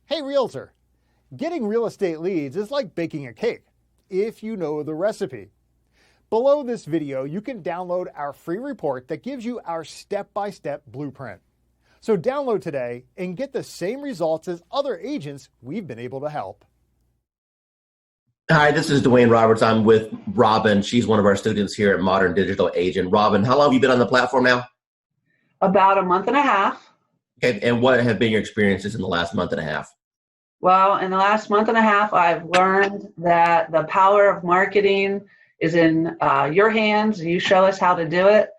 Hey Realtor, getting real estate leads is like baking a cake if you know the recipe. Below this video, you can download our free report that gives you our step-by-step blueprint. So download today and get the same results as other agents we've been able to help. Hi, this is Dwayne Roberts. I'm with Robin. She's one of our students here at Modern Digital Agent. Robin, how long have you been on the platform now? About a month and a half. Okay, and what have been your experiences in the last month and a half? Well, in the last month and a half, I've learned that the power of marketing is in your hands. You show us how to do it.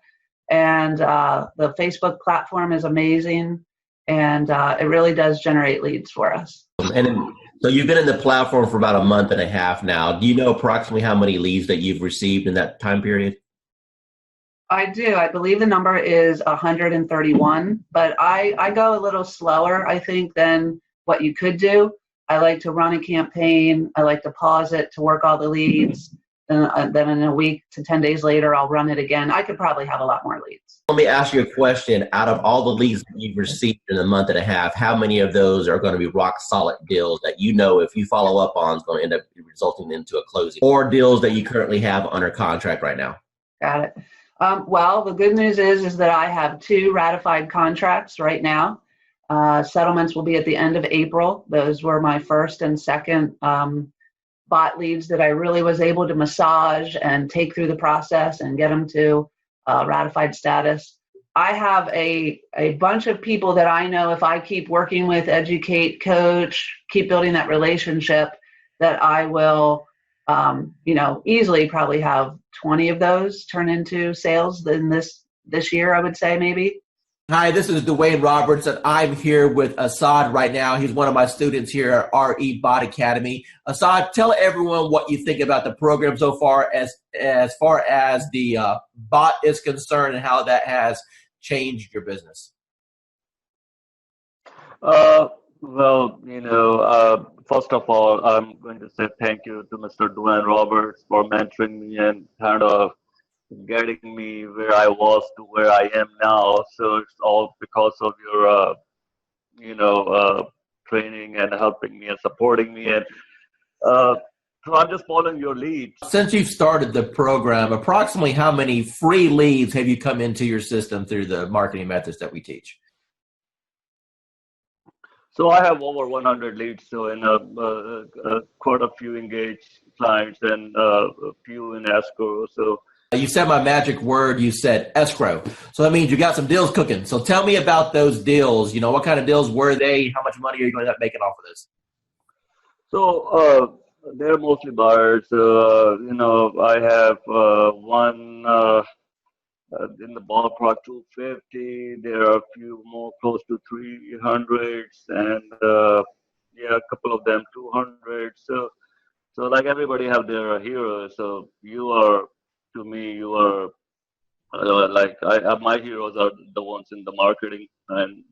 And the Facebook platform is amazing. And it really does generate leads for us. So you've been in the platform for about a month and a half now. Do you know approximately how many leads that you've received in that time period? I do. I believe the number is 131, but I go a little slower, I think, than what you could do. I like to run a campaign. I like to pause it to work all the leads. And then in a week to 10 days later, I'll run it again. I could probably have a lot more leads. Let me ask you a question. Out of all the leads that you've received in a month and a half, how many of those are going to be rock solid deals that you know if you follow up on is going to end up resulting into a closing, or deals that you currently have under contract right now? Got it. Well, the good news is that I have 2 ratified contracts right now. Settlements will be at the end of April. Those were my first and second bot leads that I really was able to massage and take through the process and get them to ratified status. I have a bunch of people that I know if I keep working with, educate, coach, keep building that relationship, that I will easily probably have 20 of those turn into sales in this year, I would say maybe. Hi, this is Dwayne Roberts, and I'm here with Assad right now. He's one of my students here at RE Bot Academy. Assad, tell everyone what you think about the program so far as the bot is concerned and how that has changed your business. Well, first of all, I'm going to say thank you to Mr. Dwayne Roberts for mentoring me and kind of getting me where I was to where I am now. So it's all because of your, training and helping me and supporting me. And so I'm just following your lead. Since you've started the program, approximately how many free leads have you come into your system through the marketing methods that we teach? So I have over 100 leads, so in quite a few engaged clients and a few in escrow. So you said my magic word, you said escrow. So that means you got some deals cooking. So tell me about those deals. What kind of deals were they? How much money are you going to end up making off of this? So they're mostly buyers. I have one in the ballpark 250. There are a few more close to 300s, and a couple of them 200. So like everybody have their heroes. So to me, you are my heroes are the ones in the marketing and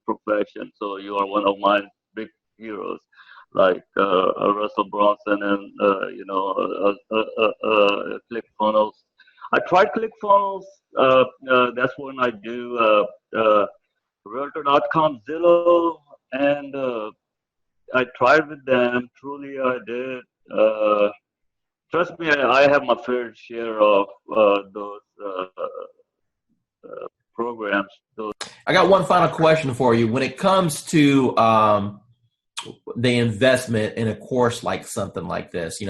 profession. So you are one of my big heroes, like Russell Brunson and ClickFunnels. I tried ClickFunnels. That's when I do Realtor.com, Zillow, and I tried with them. Truly, I did. Trust me, I have my fair share of those programs. I got one final question for you. When it comes to the investment in a course like something like this,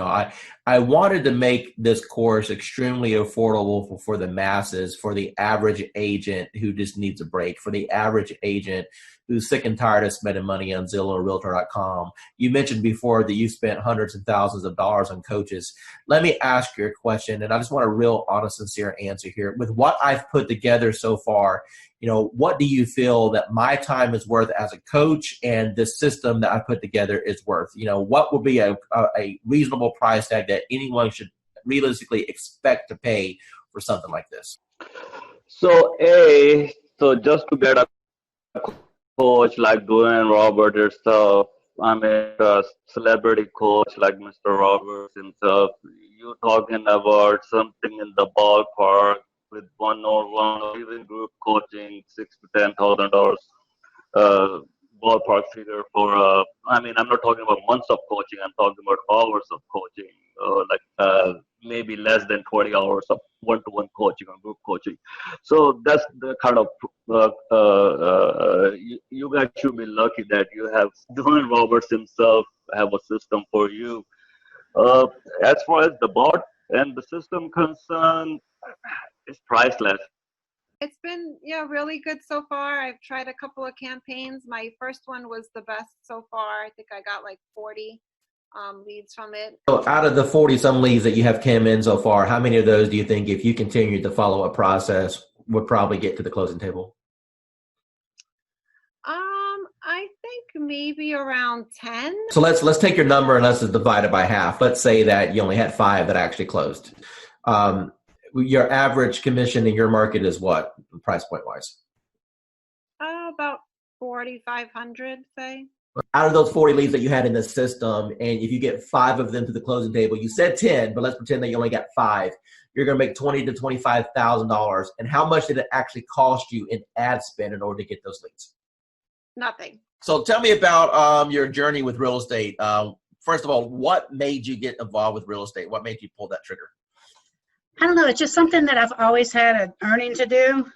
I wanted to make this course extremely affordable for the masses, for the average agent who just needs a break, for the average agent who's sick and tired of spending money on Zillow or Realtor.com. You mentioned before that you spent hundreds and thousands of dollars on coaches. Let me ask you a question, and I just want a real honest, sincere answer here. With what I've put together so far, what do you feel that my time is worth as a coach and the system that I put together is worth? What would be a reasonable price tag that anyone should realistically expect to pay for something like this? So just to get a coach like Dwayne Roberts yourself, a celebrity coach like Mr. Roberts himself, you're talking about something in the ballpark with one-on-one or even group coaching, $6,000 to $10,000 ballpark figure for I mean, I'm not talking about months of coaching. I'm talking about hours of coaching, maybe less than 20 hours of one-to-one coaching or group coaching. So that's the kind of you guys should be lucky that you have Don Roberts himself have a system for you. Uh, as far as the bot and the system concerned, it's priceless. It's been, yeah, really good so far. I've tried a couple of campaigns. My first one was the best so far. I think I got like 40 leads from it. So out of the 40 some leads that you have came in so far, how many of those do you think, if you continued the follow-up process, would probably get to the closing table? I think maybe around 10. So let's take your number and let's divide it by half. Let's say that you only had 5 that actually closed. Your average commission in your market is what, price point wise? About 4,500, say. Out of those 40 leads that you had in the system, and if you get 5 of them to the closing table, you said 10, but let's pretend that you only got 5. You're going to make $20,000 to $25,000. And how much did it actually cost you in ad spend in order to get those leads? Nothing. So tell me about your journey with real estate. First of all, what made you get involved with real estate? What made you pull that trigger? I don't know. It's just something that I've always had an earning to do.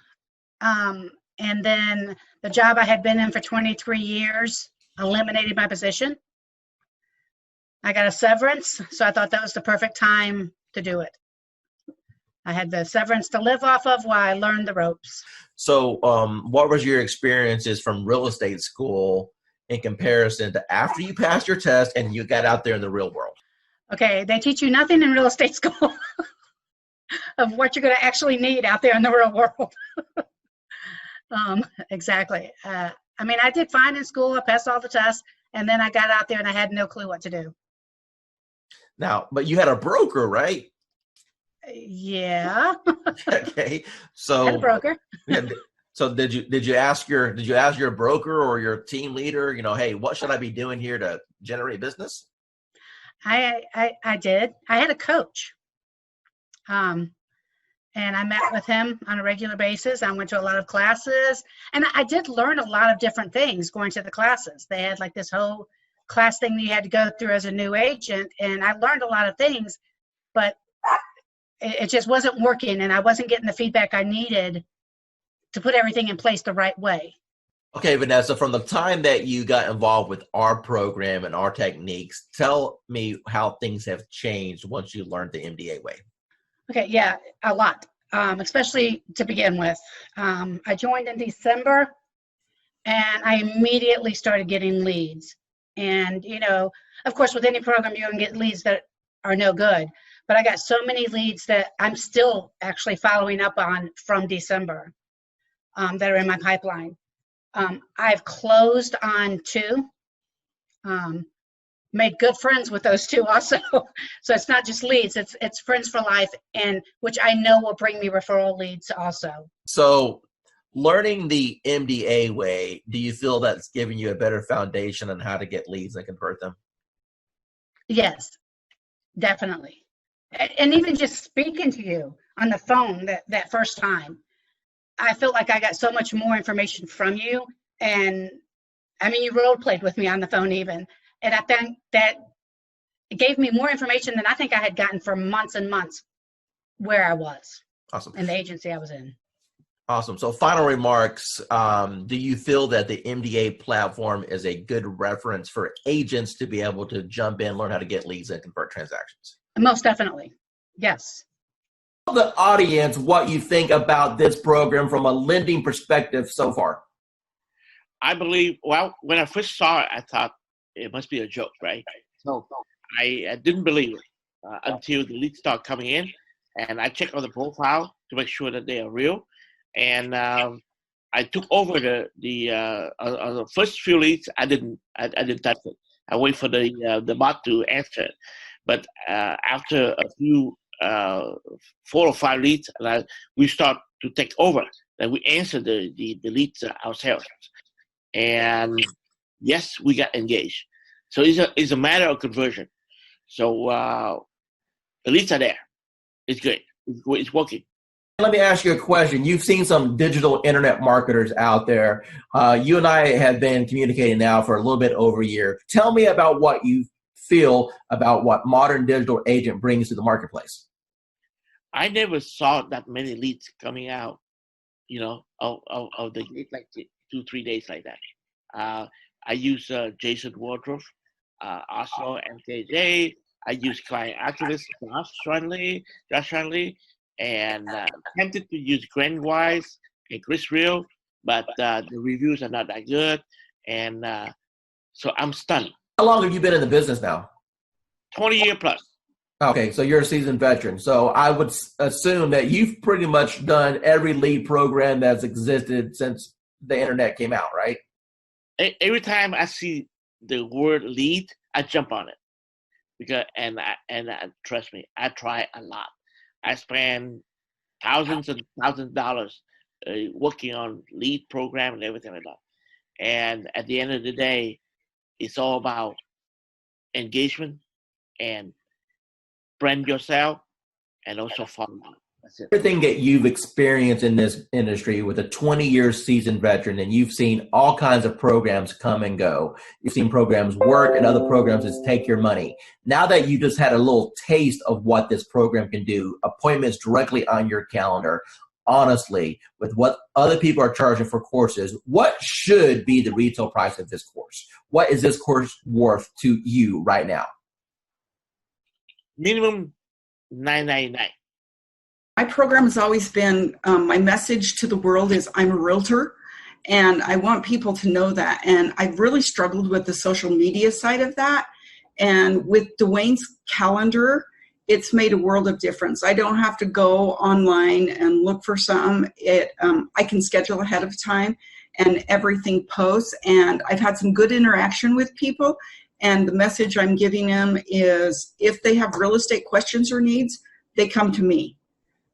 And then the job I had been in for 23 years eliminated my position. I got a severance, so I thought that was the perfect time to do it. I had the severance to live off of while I learned the ropes. So what was your experiences from real estate school in comparison to after you passed your test and you got out there in the real world? Okay, they teach you nothing in real estate school of what you're going to actually need out there in the real world. Exactly. I mean, I did fine in school. I passed all the tests, and then I got out there and I had no clue what to do. Now, but you had a broker, right? Yeah. Okay. So Had a broker. So did you ask your broker or your team leader, hey, what should I be doing here to generate business? I did. I had a coach. And I met with him on a regular basis. I went to a lot of classes, and I did learn a lot of different things going to the classes. They had like this whole class thing that you had to go through as a new agent, and I learned a lot of things, but it just wasn't working, and I wasn't getting the feedback I needed to put everything in place the right way. Okay, Vanessa, from the time that you got involved with our program and our techniques, tell me how things have changed once you learned the MDA way. Okay, yeah, a lot, especially to begin with. I joined in December, and I immediately started getting leads. And, of course, with any program, you're going to get leads that are no good. But I got so many leads that I'm still actually following up on from December that are in my pipeline. I've closed on 2. Made good friends with those 2 also. So it's not just leads, it's friends for life, and which I know will bring me referral leads also. So learning the MDA way, do you feel that's giving you a better foundation on how to get leads and convert them? Yes, definitely. And even just speaking to you on the phone that first time, I felt like I got so much more information from you. And I mean, you role played with me on the phone even. And I think that it gave me more information than I think I had gotten for months and months where I was. Awesome. In the agency I was in. Awesome. So final remarks, do you feel that the MDA platform is a good reference for agents to be able to jump in, learn how to get leads and convert transactions? Most definitely. Yes. Tell the audience what you think about this program from a lending perspective so far. I believe, well, when I first saw it, I thought it must be a joke, right? So I didn't believe it until the leads start coming in, and I checked on the profile to make sure that they are real. And I took over the first few leads. I didn't touch it. I wait for the bot to answer it. But after a few 4 or 5 leads, we start to take over. Then we answer the leads ourselves. And yes, we got engaged. So it's a matter of conversion. So the leads are there. It's great. It's working. Let me ask you a question. You've seen some digital internet marketers out there. You and I have been communicating now for a little bit over a year. Tell me about what you feel about what modern digital agent brings to the marketplace. I never saw that many leads coming out, of the like 2-3 days like that. I use Jason Wardrobe, also MKJ. I use Client Activist, Josh Shanley, and attempted to use Gwen Wise and Chris Real, but the reviews are not that good, and so I'm stunned. How long have you been in the business now? 20 year plus. Okay, so you're a seasoned veteran. So I would assume that you've pretty much done every lead program that's existed since the internet came out, right? Every time I see the word lead, I jump on it because trust me, I try a lot. I spend thousands and thousands of dollars working on lead program and everything like that. And at the end of the day, it's all about engagement and brand yourself and also follow up. That's it. Everything that you've experienced in this industry with a 20-year seasoned veteran, and you've seen all kinds of programs come and go. You've seen programs work and other programs that take your money. Now that you just had a little taste of what this program can do, appointments directly on your calendar, honestly, with what other people are charging for courses, what should be the retail price of this course? What is this course worth to you right now? Minimum $9.99. My program has always been, my message to the world is I'm a realtor, and I want people to know that. And I've really struggled with the social media side of that. And with Dwayne's calendar, it's made a world of difference. I don't have to go online and look for something. I can schedule ahead of time and everything posts. And I've had some good interaction with people. And the message I'm giving them is if they have real estate questions or needs, they come to me.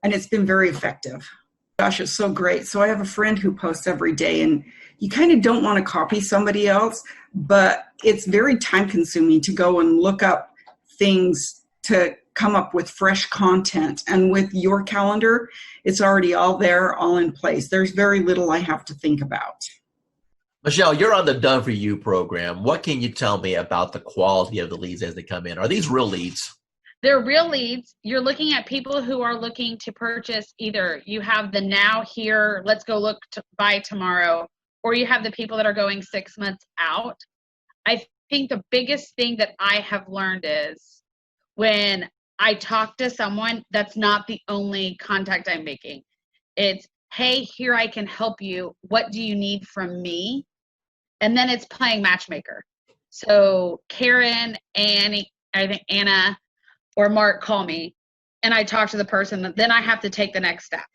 And it's been very effective. Gosh, it's so great. So I have a friend who posts every day, and you kind of don't want to copy somebody else, but it's very time consuming to go and look up things to come up with fresh content. And with your calendar, it's already all there, all in place. There's very little I have to think about. Michelle, you're on the Done For You program. What can you tell me about the quality of the leads as they come in? Are these real leads? They're real leads. You're looking at people who are looking to purchase. Either you have the now here, let's go look to buy tomorrow, or you have the people that are going 6 months out. I think the biggest thing that I have learned is when I talk to someone, that's not the only contact I'm making. It's, hey, here I can help you. What do you need from me? And then it's playing matchmaker. So Karen, Annie, I think Anna, or Mark call me and I talk to the person, then I have to take the next step.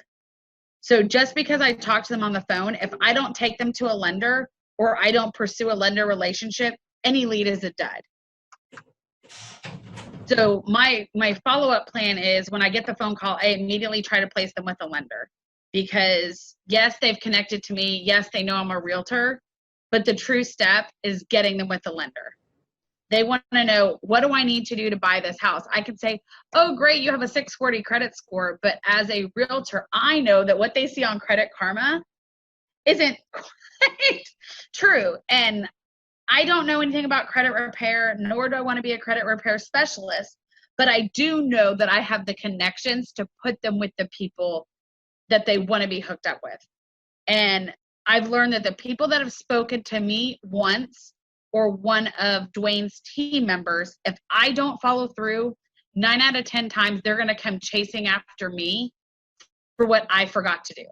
So just because I talk to them on the phone, if I don't take them to a lender or I don't pursue a lender relationship, any lead is a dud. So my follow-up plan is when I get the phone call, I immediately try to place them with a lender, because yes, they've connected to me. Yes, they know I'm a realtor, but the true step is getting them with a lender. They want to know, what do I need to do to buy this house? I can say, oh, great, you have a 640 credit score. But as a realtor, I know that what they see on Credit Karma isn't quite true. And I don't know anything about credit repair, nor do I want to be a credit repair specialist. But I do know that I have the connections to put them with the people that they want to be hooked up with. And I've learned that the people that have spoken to me once or one of Dwayne's team members, if I don't follow through, 9 out of 10 times, they're going to come chasing after me for what I forgot to do.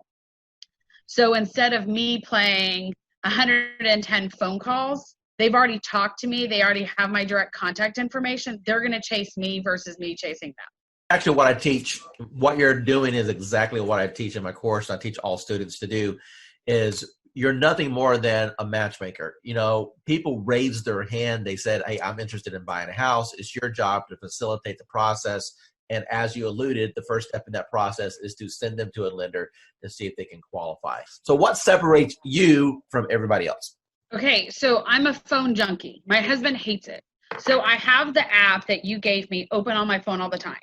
So instead of me playing 110 phone calls, they've already talked to me. They already have my direct contact information. They're going to chase me versus me chasing them. Actually, what I teach, what you're doing is exactly what I teach in my course. I teach all students to do is you're nothing more than a matchmaker. You know, people raised their hand. They said, hey, I'm interested in buying a house. It's your job to facilitate the process. And as you alluded, the first step in that process is to send them to a lender to see if they can qualify. So what separates you from everybody else? Okay, so I'm a phone junkie. My husband hates it. So I have the app that you gave me open on my phone all the time.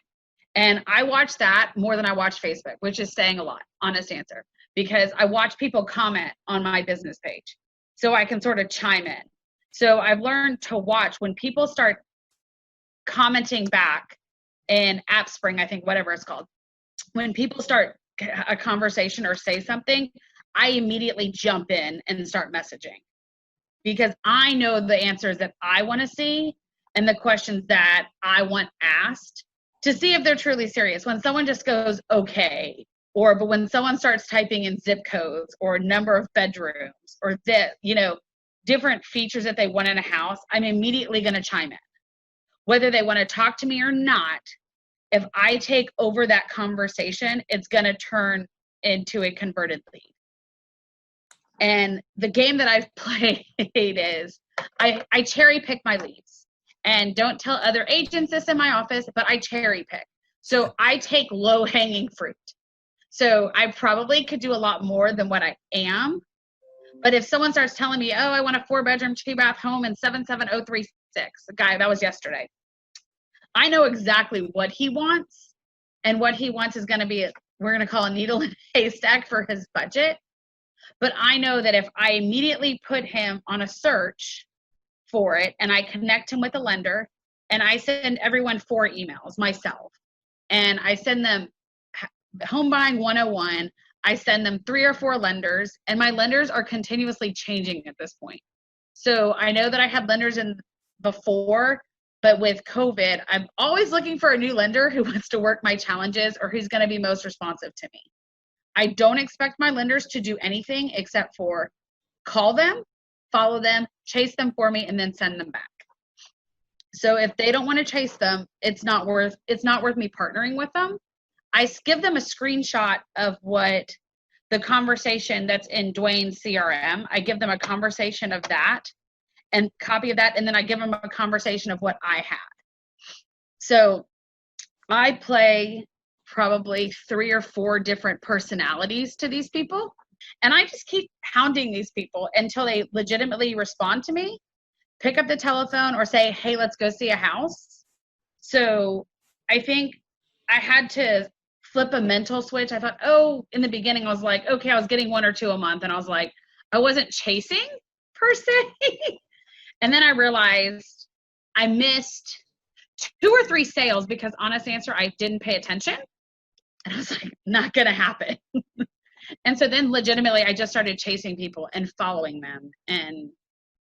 And I watch that more than I watch Facebook, which is saying a lot, honest answer, because I watch people comment on my business page so I can sort of chime in. So I've learned to watch when people start commenting back in AppSpring, I think, whatever it's called. When people start a conversation or say something, I immediately jump in and start messaging because I know the answers that I want to see and the questions that I want asked to see if they're truly serious. When someone just goes, okay, but when someone starts typing in zip codes or number of bedrooms or different features that they want in a house, I'm immediately going to chime in. Whether they want to talk to me or not, if I take over that conversation, it's going to turn into a converted lead. And the game that I've played is I cherry pick my leads. And don't tell other agents this in my office, but I cherry pick. So I take low hanging fruit. So I probably could do a lot more than what I am. But if someone starts telling me, oh, I want a 4-bedroom, 2-bath home in 77036, the guy, that was yesterday. I know exactly what he wants. And what he wants is going to be, we're going to call a needle in a haystack for his budget. But I know that if I immediately put him on a search for it and I connect him with a lender and I send everyone 4 emails myself and I send them Home Buying 101, I send them 3 or 4 lenders, and my lenders are continuously changing at this point. So I know that I had lenders in before, but with COVID, I'm always looking for a new lender who wants to work my challenges or who's going to be most responsive to me. I don't expect my lenders to do anything except for call them, follow them, chase them for me, and then send them back. So if they don't want to chase them, it's not worth me partnering with them. I give them a screenshot of what the conversation that's in Dwayne's CRM. I give them a conversation of that and copy of that, and then I give them a conversation of what I had. So I play probably 3 or 4 different personalities to these people, and I just keep hounding these people until they legitimately respond to me, pick up the telephone, or say, hey, let's go see a house. So I think I had to flip a mental switch. I thought, in the beginning, I was like, okay, I was getting 1 or 2 a month. And I was like, I wasn't chasing per se. And then I realized I missed 2 or 3 sales because, honest answer, I didn't pay attention. And I was like, not going to happen. And so then legitimately, I just started chasing people and following them. And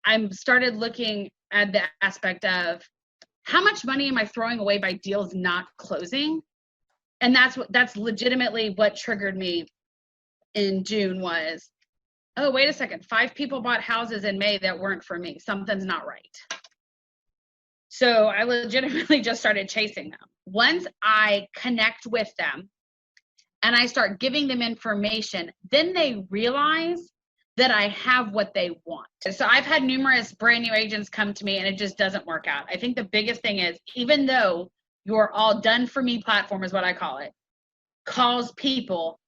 I started looking at the aspect of how much money am I throwing away by deals not closing? And that's legitimately what triggered me in June was, oh, wait a second, 5 people bought houses in May that weren't for me. Something's not right. So I legitimately just started chasing them. Once I connect with them and I start giving them information, then they realize that I have what they want. So I've had numerous brand new agents come to me and it just doesn't work out. I think the biggest thing is, even though your all done for me platform is what I call it, calls people,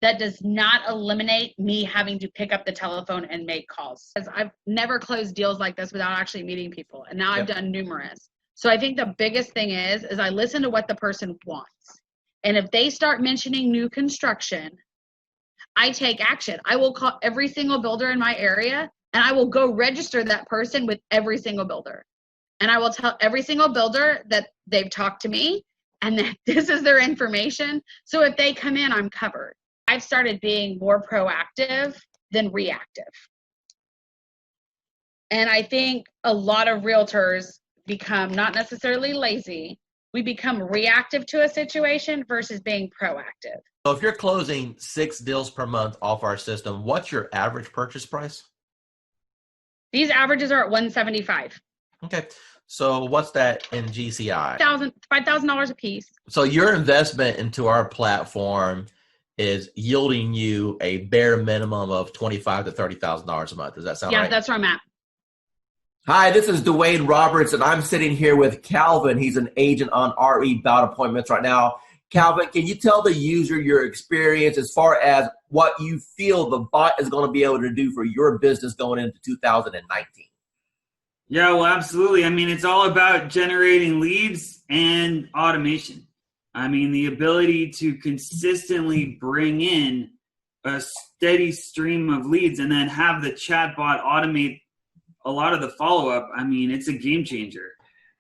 that does not eliminate me having to pick up the telephone and make calls. Because I've never closed deals like this without actually meeting people. And now I've done numerous. So I think the biggest thing is I listen to what the person wants. And if they start mentioning new construction, I take action. I will call every single builder in my area and I will go register that person with every single builder. And I will tell every single builder that they've talked to me and that this is their information. So if they come in, I'm covered. I've started being more proactive than reactive. And I think a lot of realtors become not necessarily lazy. We become reactive to a situation versus being proactive. So if you're closing 6 deals per month off our system, what's your average purchase price? These averages are at $175. Okay. So what's that in GCI? $5,000 a piece. So your investment into our platform is yielding you a bare minimum of $25,000 to $30,000 a month. Does that sound right? Yeah, that's where I'm at. Hi, this is Dwayne Roberts, and I'm sitting here with Calvin. He's an agent on RE Bout Appointments right now. Calvin, can you tell the user your experience as far as what you feel the bot is going to be able to do for your business going into 2019? Yeah, well, absolutely. I mean, it's all about generating leads and automation. I mean, the ability to consistently bring in a steady stream of leads and then have the chatbot automate a lot of the follow-up, I mean, it's a game changer.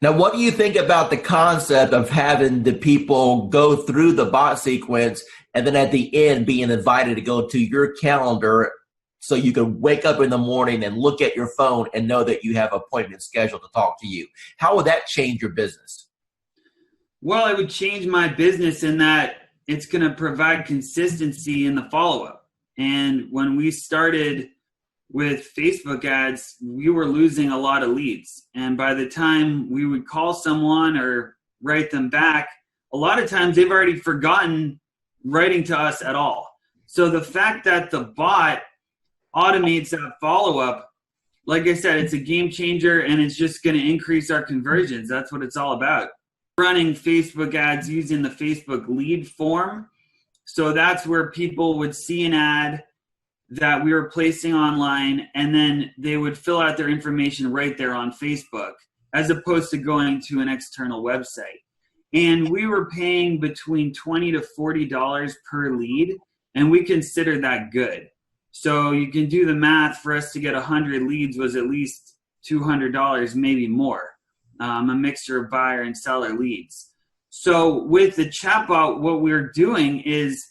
Now, what do you think about the concept of having the people go through the bot sequence and then at the end being invited to go to your calendar so you can wake up in the morning and look at your phone and know that you have an appointment scheduled to talk to you? How would that change your business? Well, it would change my business in that it's going to provide consistency in the follow-up. And when we started with Facebook ads, we were losing a lot of leads. And by the time we would call someone or write them back, a lot of times they've already forgotten writing to us at all. So the fact that the bot automates that follow-up, like I said, it's a game changer, and it's just going to increase our conversions. That's what it's all about. Running Facebook ads using the Facebook lead form. So that's where people would see an ad that we were placing online, and then they would fill out their information right there on Facebook, as opposed to going to an external website. And we were paying between $20 to $40 per lead, and we consider that good. So you can do the math. For us to get 100 leads was at least $200, maybe more, a mixture of buyer and seller leads. So with the chatbot, what we're doing is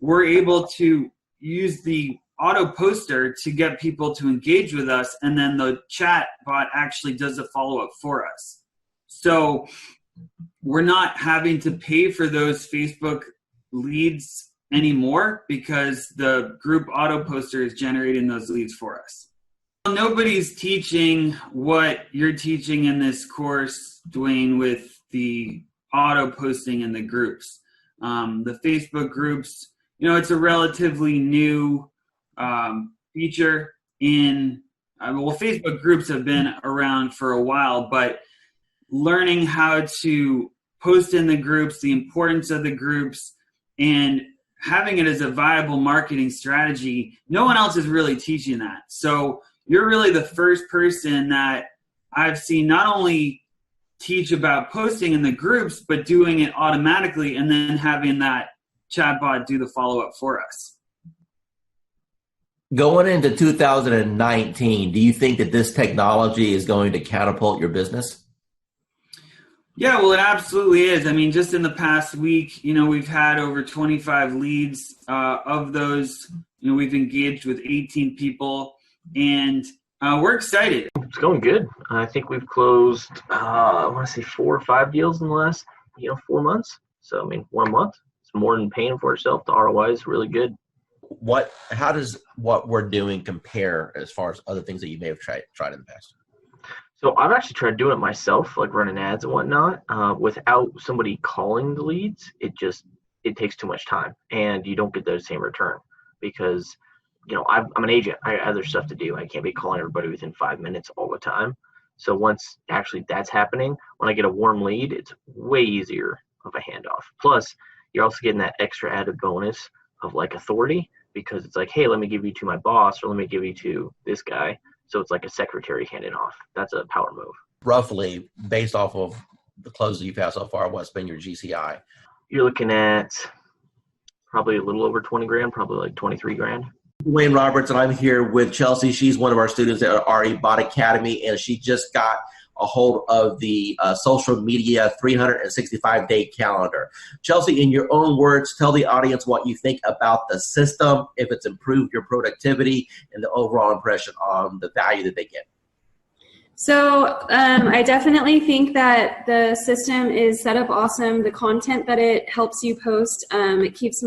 we're able to use the auto poster to get people to engage with us, and then the chat bot actually does a follow-up for us. So we're not having to pay for those Facebook leads anymore because the group auto poster is generating those leads for us. Nobody's teaching what you're teaching in this course, Dwayne, with the auto posting in the groups. The Facebook groups, it's a relatively new feature in, Facebook groups have been around for a while, but learning how to post in the groups, the importance of the groups, and having it as a viable marketing strategy, no one else is really teaching that. So you're really the first person that I've seen not only teach about posting in the groups, but doing it automatically and then having that chatbot do the follow-up for us. Going into 2019, do you think that this technology is going to catapult your business? Yeah, well, it absolutely is. I mean, just in the past week, we've had over 25 leads. Of those, we've engaged with 18 people, and we're excited. It's going good. I think we've closed, I want to say 4 or 5 deals in the last, 4 months. So, 1 month, it's more than paying for itself. The ROI is really good. How does what we're doing compare as far as other things that you may have tried in the past? So I've actually tried doing it myself, like running ads and whatnot, without somebody calling the leads. It takes too much time, and you don't get the same return because, I'm an agent. I have other stuff to do. I can't be calling everybody within 5 minutes all the time. So once actually that's happening, when I get a warm lead, it's way easier of a handoff. Plus, you're also getting that extra added bonus of like authority, because it's like, hey, let me give you to my boss, or let me give you to this guy. So it's like a secretary handing off. That's a power move. Roughly, based off of the closes you've had so far, what's been your GCI? You're looking at probably a little over 20 grand, probably like 23 grand. Dwayne Roberts, and I'm here with Chelsea. She's one of our students at our Bot Academy, and she just got a hold of the social media 365-day calendar. Chelsea, in your own words, tell the audience what you think about the system, if it's improved your productivity, and the overall impression on the value that they get. So I definitely think that the system is set up awesome. The content that it helps you post, it keeps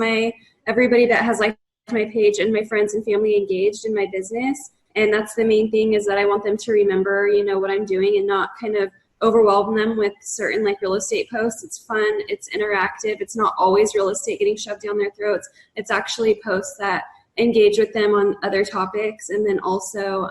everybody that has liked my page and my friends and family engaged in my business. And that's the main thing, is that I want them to remember, what I'm doing, and not kind of overwhelm them with certain real estate posts. It's fun, it's interactive, it's not always real estate getting shoved down their throats. It's actually posts that engage with them on other topics. And then also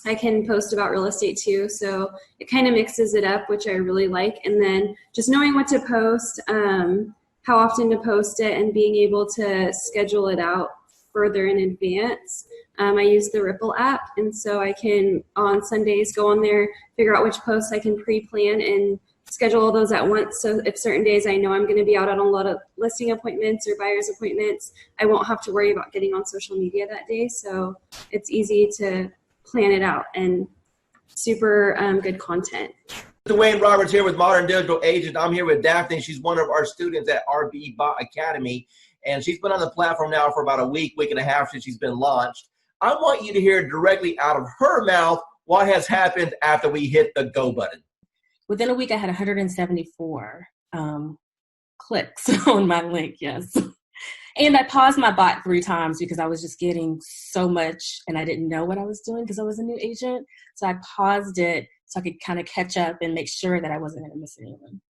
I can post about real estate too. So it kind of mixes it up, which I really like. And then just knowing what to post, how often to post it, and being able to schedule it out further in advance. I use the Ripple app, and so I can on Sundays go on there, figure out which posts I can pre-plan and schedule all those at once. So if certain days I know I'm going to be out on a lot of listing appointments or buyer's appointments, I won't have to worry about getting on social media that day. So it's easy to plan it out and super good content. Dwayne Roberts here with Modern Digital Agent. I'm here with Daphne. She's one of our students at RB Bot Academy, and she's been on the platform now for about a week and a half since she's been launched. I want you to hear directly out of her mouth what has happened after we hit the go button. Within a week, I had 174 clicks on my link, yes. And I paused my bot 3 times because I was just getting so much and I didn't know what I was doing because I was a new agent. So I paused it so I could kind of catch up and make sure that I wasn't going to miss anyone.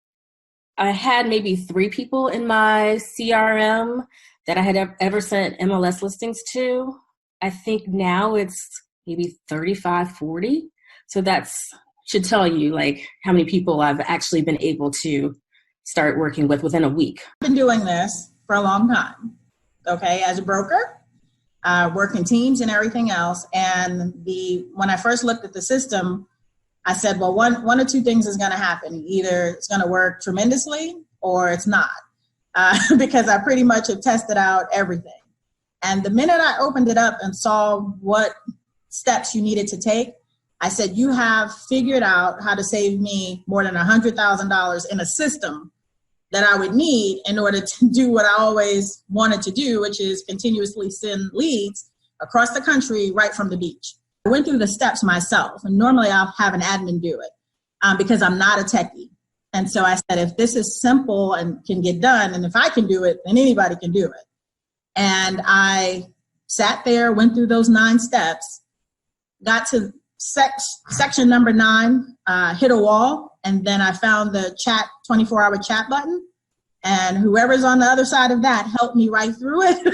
I had maybe 3 people in my CRM that I had ever sent MLS listings to. I think now it's maybe 35, 40. So that's should tell you like how many people I've actually been able to start working with within a week. I've been doing this for a long time, okay, as a broker, working teams and everything else. And when I first looked at the system, I said, well, one or two things is going to happen. Either it's going to work tremendously or it's not, because I pretty much have tested out everything. And the minute I opened it up and saw what steps you needed to take, I said, you have figured out how to save me more than $100,000 in a system that I would need in order to do what I always wanted to do, which is continuously send leads across the country right from the beach. I went through the steps myself, and normally I'll have an admin do it because I'm not a techie. And so I said, if this is simple and can get done, and if I can do it, then anybody can do it. And I sat there, went through those 9 steps, got to section number 9, hit a wall, and then I found the 24-hour chat button, and whoever's on the other side of that helped me right through it.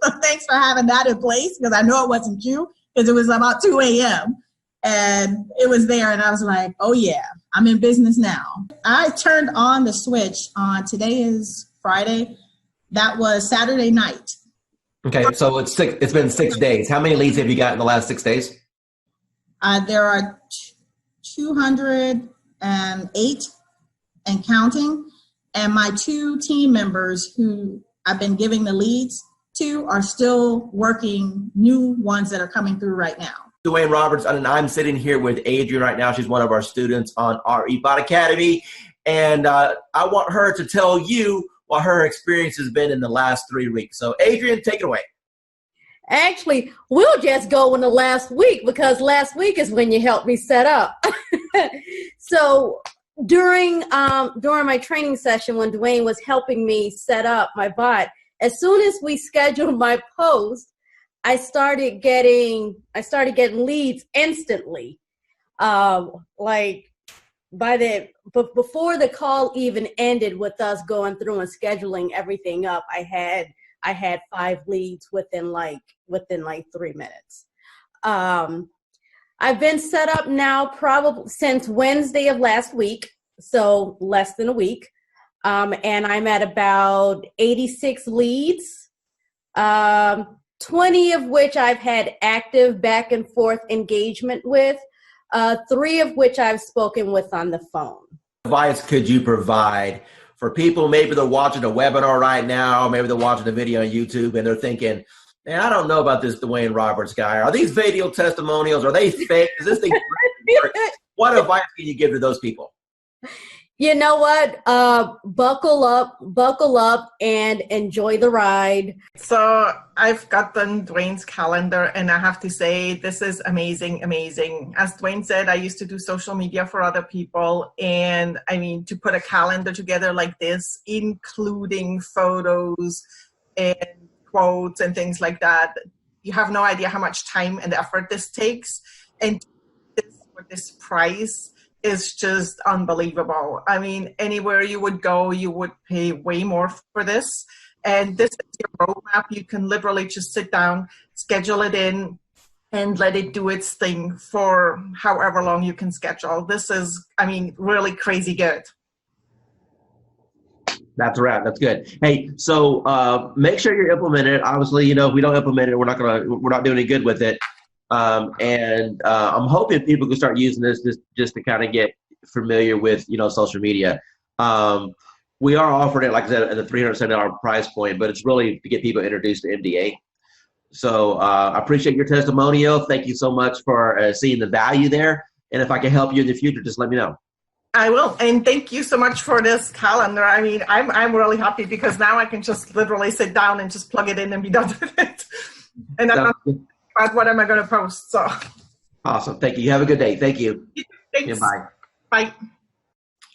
So thanks for having that in place, because I know it wasn't you, because it was about 2 a.m. and it was there, and I was like, oh yeah, I'm in business now. I turned on the switch on, today is Friday, that was Saturday night. Okay, so it's been 6 days. How many leads have you got in the last 6 days? There are 208 and counting, and my 2 team members who I've been giving the leads to are still working new ones that are coming through right now. Dwayne Roberts, and I'm sitting here with Adrian right now. She's one of our students on RE Bot Academy, and I want her to tell you what her experience has been in the last 3 weeks. So Adrian, take it away. Actually, we'll just go in the last week because last week is when you helped me set up. So during my training session when Dwayne was helping me set up my bot, as soon as we scheduled my post, I started getting leads instantly. Like before the call even ended with us going through and scheduling everything up, I had 5 leads within like 3 minutes. I've been set up now probably since Wednesday of last week, so less than a week. And I'm at about 86 leads, 20 of which I've had active back and forth engagement with, 3 of which I've spoken with on the phone. What advice could you provide for people? Maybe they're watching a webinar right now, maybe they're watching a video on YouTube and they're thinking, man, I don't know about this Dwayne Roberts guy. Are these video testimonials? Are they fake? Is this thing What advice can you give to those people? You know what? Buckle up and enjoy the ride. So I've gotten Dwayne's calendar and I have to say, this is amazing, amazing. As Dwayne said, I used to do social media for other people. And I mean, to put a calendar together like this, including photos and quotes and things like that, you have no idea how much time and effort this takes. And this price is just unbelievable. I mean, anywhere you would go, you would pay way more for this. And this is your roadmap. You can literally just sit down, schedule it in, and let it do its thing for however long you can schedule. This is, I mean, really crazy good. That's right. That's good. Hey, so make sure you're implementing it. Obviously, you know, if we don't implement it, we're not doing any good with it. And I'm hoping people can start using this just to kind of get familiar with, social media. We are offering it, like I said, at a $370 price point, but it's really to get people introduced to MDA. So I appreciate your testimonial. Thank you so much for seeing the value there. And if I can help you in the future, just let me know. I will. And thank you so much for this calendar. I mean, I'm really happy because now I can just literally sit down and just plug it in and be done with it. And I'm not about what am I going to post. So awesome. Thank you. You have a good day. Thank you. Thanks. Yeah, bye. Bye.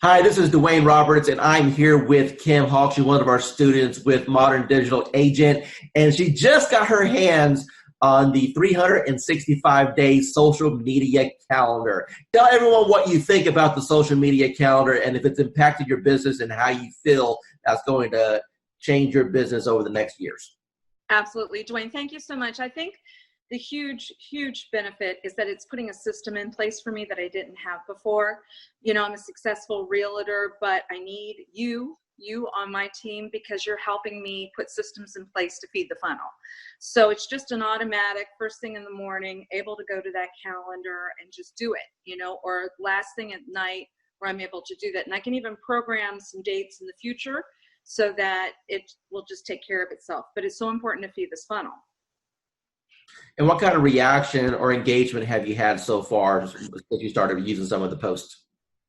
Hi, this is Dwayne Roberts, and I'm here with Kim Hawk. She's one of our students with Modern Digital Agent, and she just got her hands on the 365-day social media calendar. Tell everyone what you think about the social media calendar and if it's impacted your business and how you feel that's going to change your business over the next years. Absolutely, Dwayne. Thank you so much. I think the huge benefit is that it's putting a system in place for me that I didn't have before. I'm a successful realtor, but I need you on my team because you're helping me put systems in place to feed the funnel. So it's just an automatic first thing in the morning, able to go to that calendar and just do it, or last thing at night where I'm able to do that. And I can even program some dates in the future so that it will just take care of itself. But it's so important to feed this funnel. And what kind of reaction or engagement have you had so far since you started using some of the posts?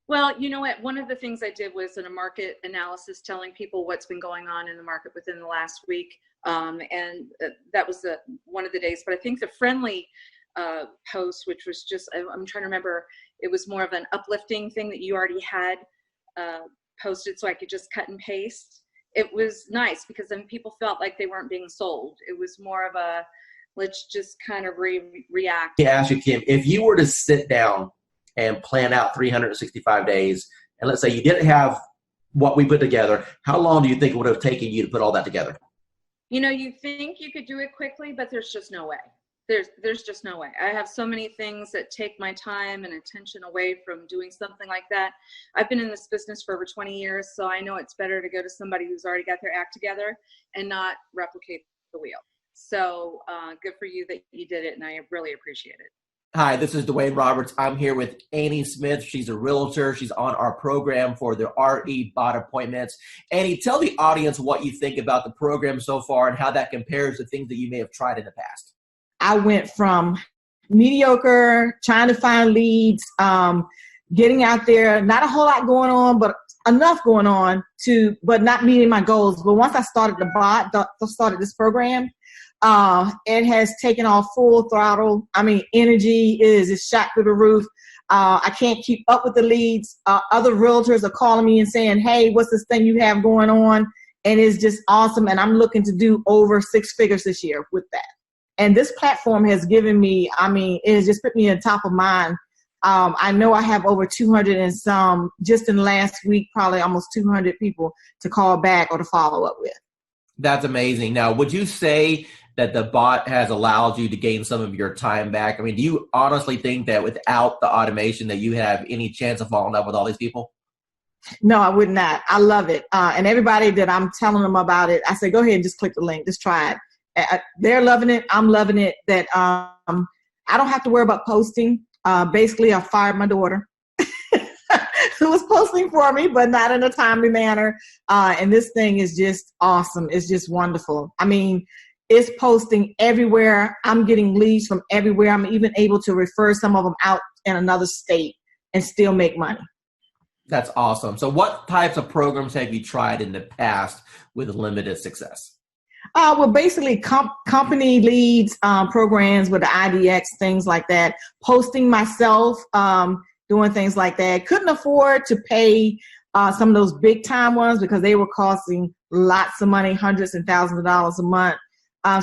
Well, you know what? One of the things I did was in a market analysis telling people what's been going on in the market within the last week. And that was one of the days. But I think the friendly post, which was just, I'm trying to remember, it was more of an uplifting thing that you already had posted so I could just cut and paste. It was nice because then people felt like they weren't being sold. It was more of a, let's just kind of react. To ask you, Kim, if you were to sit down and plan out 365 days, and let's say you didn't have what we put together, how long do you think it would have taken you to put all that together? You think you could do it quickly, but there's just no way. There's just no way. I have so many things that take my time and attention away from doing something like that. I've been in this business for over 20 years, so I know it's better to go to somebody who's already got their act together and not replicate the wheel. So good for you that you did it, and I really appreciate it. Hi, this is Dwayne Roberts. I'm here with Annie Smith. She's a realtor. She's on our program for the RE bot appointments. Annie, tell the audience what you think about the program so far and how that compares to things that you may have tried in the past. I went from mediocre, trying to find leads, getting out there, not a whole lot going on, but enough going on but not meeting my goals. But once I started started this program, it has taken off full throttle. I mean, energy is shot through the roof. I can't keep up with the leads. Other realtors are calling me and saying, hey, what's this thing you have going on? And it's just awesome. And I'm looking to do over 6 figures this year with that. And this platform has given me, it has just put me on top of mind. I know I have over 200 and some, just in the last week, probably almost 200 people to call back or to follow up with. That's amazing. Now, would you say that the bot has allowed you to gain some of your time back? I mean, do you honestly think that without the automation that you have any chance of following up with all these people? No, I would not. I love it. And everybody that I'm telling them about it, I say, go ahead and just click the link. Just try it. They're loving it. I'm loving it. That I don't have to worry about posting. Basically, I fired my daughter who was posting for me, but not in a timely manner. And this thing is just awesome. It's just wonderful. I mean, it's posting everywhere. I'm getting leads from everywhere. I'm even able to refer some of them out in another state and still make money. That's awesome. So what types of programs have you tried in the past with limited success? Well, basically company leads, programs with the IDX, things like that. Posting myself, doing things like that. Couldn't afford to pay some of those big time ones because they were costing lots of money, hundreds and thousands of dollars a month.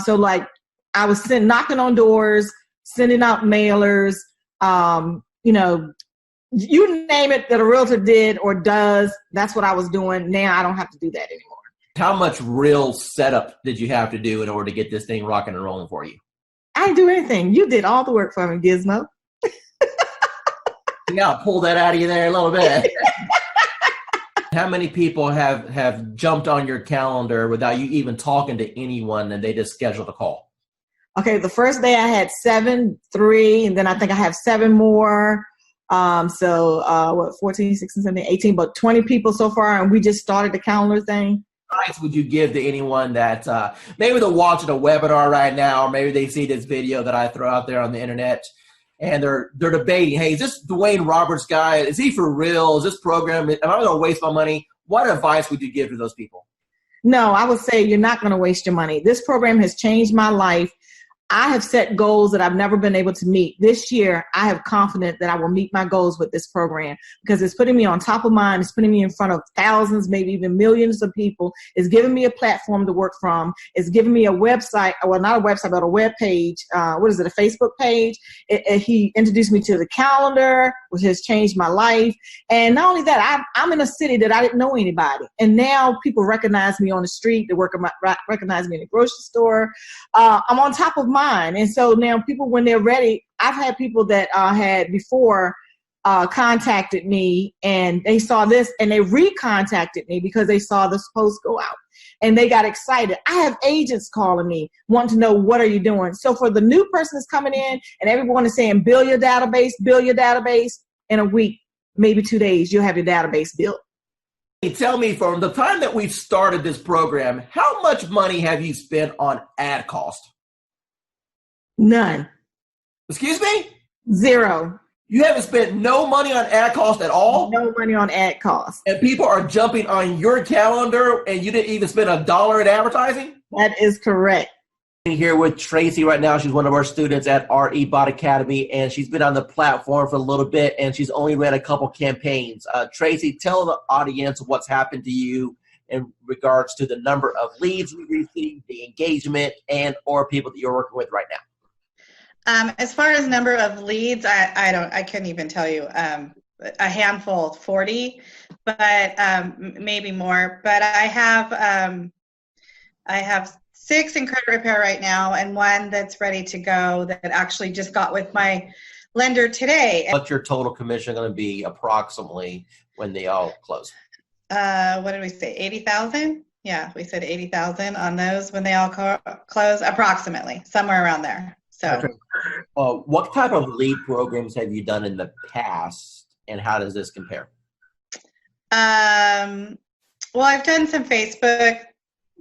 So like I was knocking on doors, sending out mailers, you name it that a realtor did or does. That's what I was doing. Now I don't have to do that anymore. How much real setup did you have to do in order to get this thing rocking and rolling for you? I didn't do anything. You did all the work for me, Gizmo. You gotta pull that out of you there a little bit. How many people have jumped on your calendar without you even talking to anyone and they just scheduled a call? Okay, the first day I had 3, and then I think I have 7 more. So 14, 16, 17, 18, but 20 people so far, and we just started the calendar thing. What advice would you give to anyone that maybe they're watching a webinar right now, or maybe they see this video that I throw out there on the internet, and they're debating, hey, is this Dwayne Roberts guy? Is he for real? Is this program, am I going to waste my money? What advice would you give to those people? No, I would say you're not going to waste your money. This program has changed my life. I have set goals that I've never been able to meet. This year, I have confidence that I will meet my goals with this program because it's putting me on top of mind. It's putting me in front of thousands, maybe even millions of people. It's giving me a platform to work from. It's giving me a website, well, not a website, but a web page. What is it, a Facebook page? He introduced me to the calendar, which has changed my life. And not only that, I'm in a city that I didn't know anybody. And now people recognize me on the street. They recognize me in the grocery store. I'm on top of mind. And so now people, when they're ready, I've had people that had before contacted me and they saw this and they recontacted me because they saw this post go out and they got excited. I have agents calling me wanting to know, what are you doing? So for the new person that's coming in and everyone is saying, build your database, in a week, maybe 2 days, you'll have your database built. Tell me, from the time that we've started this program, how much money have you spent on ad cost? None. Excuse me? Zero. You haven't spent no money on ad cost at all? No money on ad cost. And people are jumping on your calendar and you didn't even spend $1 in advertising? That is correct. Here with Tracy right now. She's one of our students at RE Bot Academy, and she's been on the platform for a little bit, and she's only ran a couple campaigns. Tracy, tell the audience what's happened to you in regards to the number of leads you received, the engagement, and or people that you're working with right now. As far as number of leads, I couldn't even tell you. A handful, 40, but maybe more. But I have 6 in credit repair right now, and 1 that's ready to go that actually just got with my lender today. What's your total commission going to be approximately when they all close? What did we say? 80,000? Yeah, we said 80,000 on those when they all close, approximately somewhere around there. So, okay. What type of lead programs have you done in the past, and how does this compare? Well, I've done some Facebook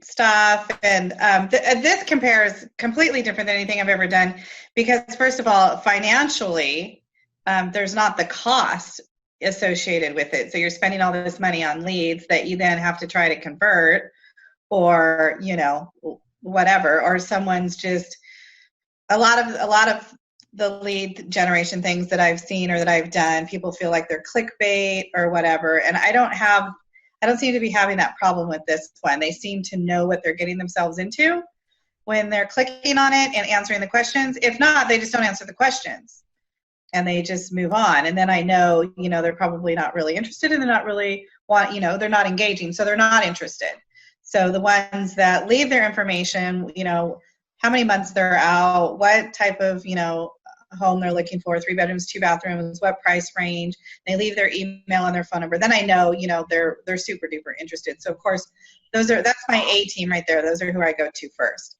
stuff, and this compares completely different than anything I've ever done because, first of all, financially, there's not the cost associated with it. So you're spending all this money on leads that you then have to try to convert, or whatever, or someone's just a lot of the lead generation things that I've seen or that I've done, people feel like they're clickbait or whatever, and I don't seem to be having that problem with this one. They seem to know what they're getting themselves into when they're clicking on it and answering the questions. If not, they just don't answer the questions and they just move on. And then I know, they're probably not really interested and they're not really they're not engaging, so they're not interested. So the ones that leave their information, how many months they're out, what type of, home they're looking for, 3 bedrooms, 2 bathrooms, what price range, they leave their email and their phone number, then I know, they're super duper interested. So of course, that's my A team right there. Those are who I go to first,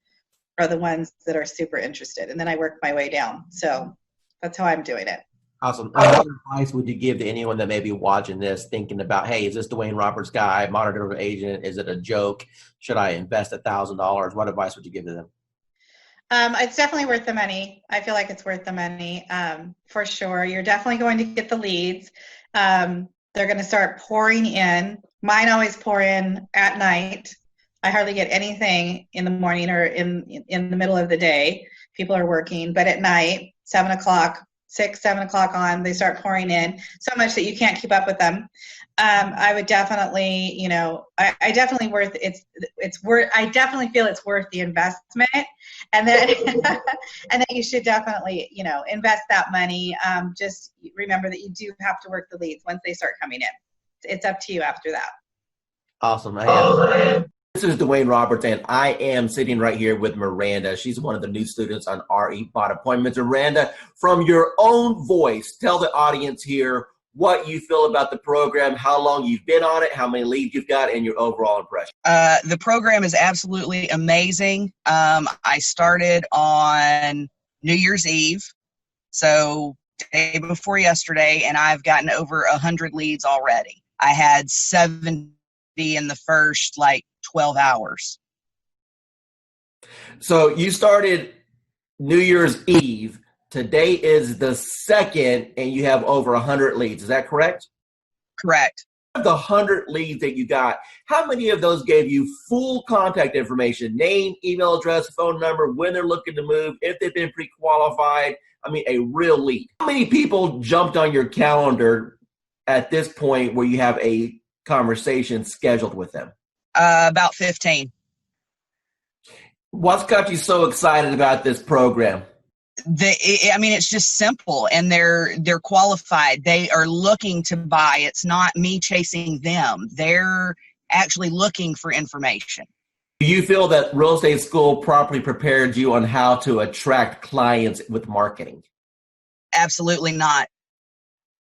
are the ones that are super interested. And then I work my way down. So that's how I'm doing it. Awesome. What advice would you give to anyone that may be watching this thinking about, hey, is this Dwayne Roberts guy, modern delivery agent? Is it a joke? Should I invest $1,000? What advice would you give to them? It's definitely worth the money. I feel like it's worth the money, for sure. You're definitely going to get the leads. They're going to start pouring in. Mine always pour in at night. I hardly get anything in the morning or in the middle of the day. People are working, but at night, 7 o'clock on, they start pouring in so much that you can't keep up with them. I would definitely, I definitely feel it's worth the investment, and then and then you should definitely, invest that money. Just remember that you do have to work the leads once they start coming in. It's up to you after that. Awesome. This is Dwayne Roberts, and I am sitting right here with Miranda. She's one of the new students on RE Bot Appointments. Miranda, from your own voice, tell the audience here what you feel about the program, how long you've been on it, how many leads you've got, and your overall impression. The program is absolutely amazing. I started on New Year's Eve, so day before yesterday, and I've gotten over 100 leads already. I had 70 in the first 12 hours. So you started New Year's Eve. Today is the 2nd, and you have over 100 leads. Is that correct? Correct. Of the 100 leads that you got, how many of those gave you full contact information, name, email address, phone number, when they're looking to move, if they've been pre-qualified? I mean, a real lead. How many people jumped on your calendar at this point where you have a conversation scheduled with them? About 15. What's got you so excited about this program? It's just simple, and they're qualified. They are looking to buy. It's not me chasing them. They're actually looking for information. Do you feel that real estate school properly prepared you on how to attract clients with marketing? Absolutely not.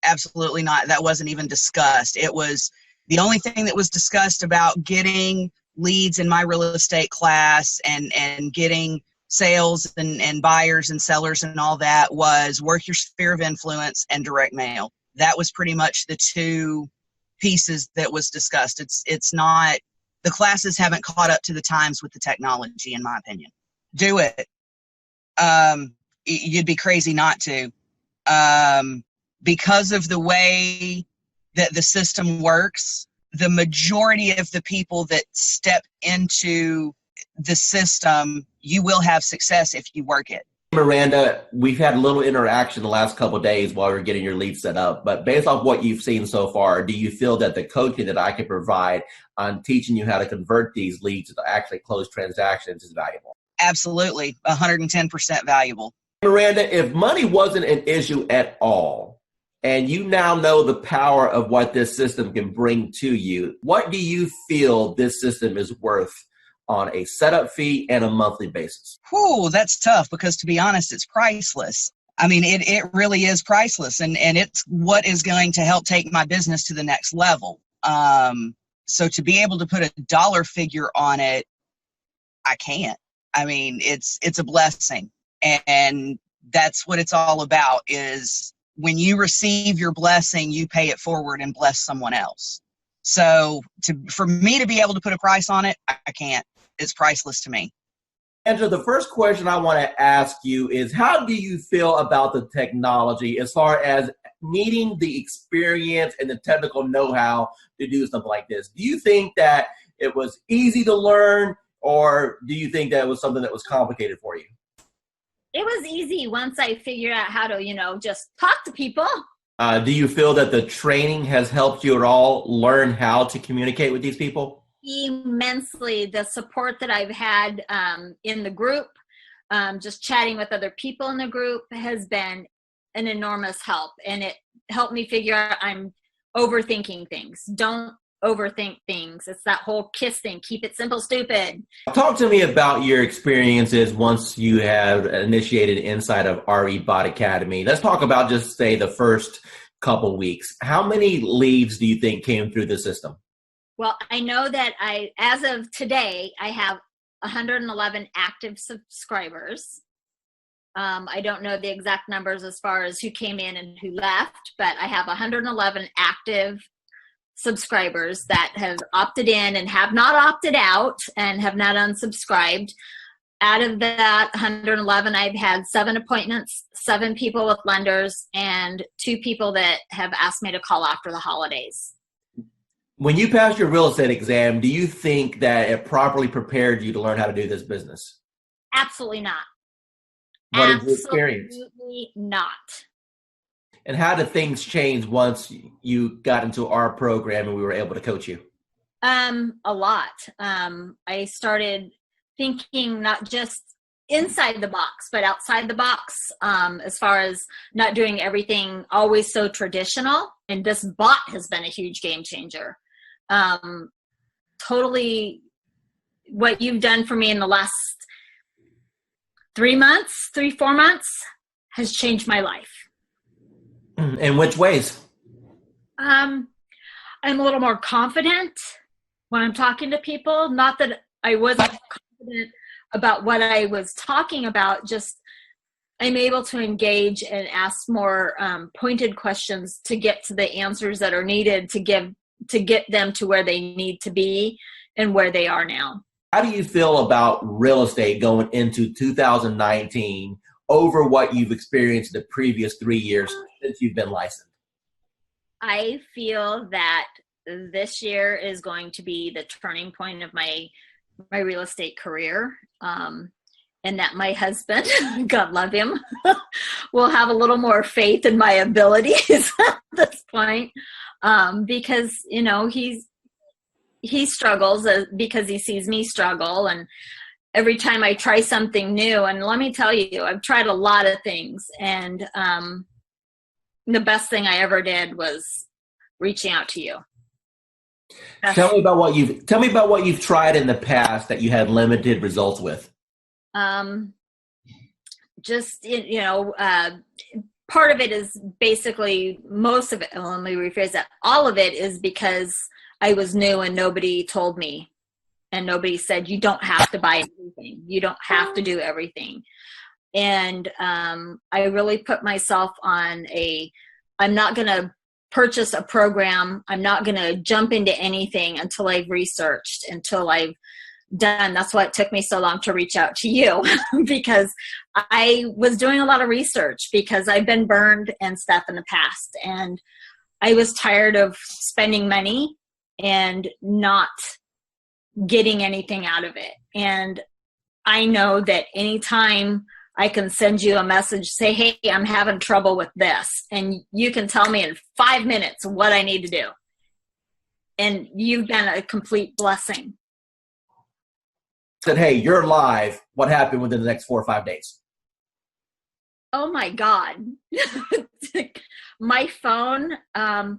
Absolutely not. That wasn't even discussed. It was the only thing that was discussed about getting leads in my real estate class and getting sales and buyers and sellers and all that was work your sphere of influence and direct mail. That was pretty much the two pieces that was discussed. It's not, the classes haven't caught up to the times with the technology, in my opinion. Do it. You'd be crazy not to. Because of the way that the system works, the majority of the people that step into the system, you will have success if you work it. Miranda, we've had a little interaction the last couple of days while we're getting your lead set up, but based off what you've seen so far, do you feel that the coaching that I can provide on teaching you how to convert these leads to actually close transactions is valuable? Absolutely, 110% valuable. Miranda, if money wasn't an issue at all, and you now know the power of what this system can bring to you, what do you feel this system is worth on a setup fee and a monthly basis? Whew, that's tough because, to be honest, it's priceless. I mean, it really is priceless, and it's what is going to help take my business to the next level. So to be able to put a dollar figure on it, I can't. I mean, it's a blessing, and that's what it's all about, is when you receive your blessing, you pay it forward and bless someone else. So for me to be able to put a price on it, I can't. It's priceless to me. Angela, the first question I want to ask you is, how do you feel about the technology as far as needing the experience and the technical know-how to do something like this? Do you think that it was easy to learn, or do you think that it was something that was complicated for you? It was easy once I figured out how to, just talk to people. Do you feel that the training has helped you at all learn how to communicate with these people? Immensely. The support that I've had in the group, just chatting with other people in the group, has been an enormous help. And it helped me figure out I'm overthinking things. Don't overthink things. It's that whole KISS thing. Keep it simple, stupid. Talk to me about your experiences once you have initiated inside of RE Bot Academy. Let's talk about just say the first couple weeks. How many leads do you think came through the system? Well, I know that as of today, I have 111 active subscribers. I don't know the exact numbers as far as who came in and who left, but I have 111 active subscribers that have opted in and have not opted out and have not unsubscribed. Out of that 111, I've had 7 appointments, 7 people with lenders, and 2 people that have asked me to call after the holidays. When you passed your real estate exam, do you think that it properly prepared you to learn how to do this business? Absolutely not. What is your experience? Absolutely not. And how did things change once you got into our program and we were able to coach you? A lot. I started thinking not just inside the box, but outside the box, as far as not doing everything always so traditional. And this bot has been a huge game changer. Totally what you've done for me in the last 4 months has changed my life. In which ways? I'm a little more confident when I'm talking to people. Not that I wasn't confident about what I was talking about, just I'm able to engage and ask more pointed questions to get to the answers that are needed to get them to where they need to be and where they are now. How do you feel about real estate going into 2019 over what you've experienced the previous 3 years since you've been licensed? I feel that this year is going to be the turning point of my real estate career. And that my husband, God love him, will have a little more faith in my abilities at this point. Because, you know, he struggles because he sees me struggle. And every time I try something new, and let me tell you, I've tried a lot of things. And the best thing I ever did was reaching out to you. Tell me about what you've tried in the past that you had limited results with. Just, you know, part of it is basically, most of it, let me rephrase that, all of it is because I was new and nobody told me, and nobody said, you don't have to buy everything. You don't have to do everything. And I really put myself on I'm not going to purchase a program. I'm not going to jump into anything until I've researched, until I've done. That's why it took me so long to reach out to you, because I was doing a lot of research because I've been burned and stuff in the past. And I was tired of spending money and not getting anything out of it. And I know that anytime I can send you a message, say, hey, I'm having trouble with this, and you can tell me in 5 minutes what I need to do. And you've been a complete blessing. Said, hey, you're live. What happened within the next 4 or 5 days? Oh my God. My phone,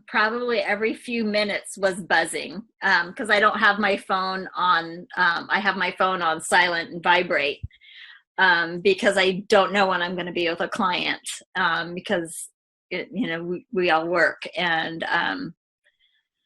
probably every few minutes was buzzing, because I don't have my phone on, I have my phone on silent and vibrate, because I don't know when I'm going to be with a client, because, we all work, and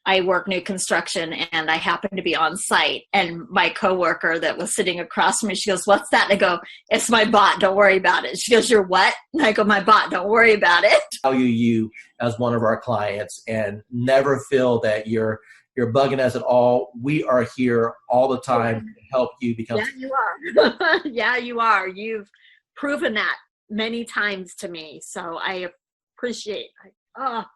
I work new construction, and I happen to be on site, and my coworker that was sitting across from me, she goes, what's that? And I go, it's my bot. Don't worry about it. She goes, you're what? And I go, my bot. Don't worry about it. Value you as one of our clients, and never feel that you're bugging us at all. We are here all the time to help you become. Yeah, you are. Yeah, you are. You've proven that many times to me. So I appreciate it.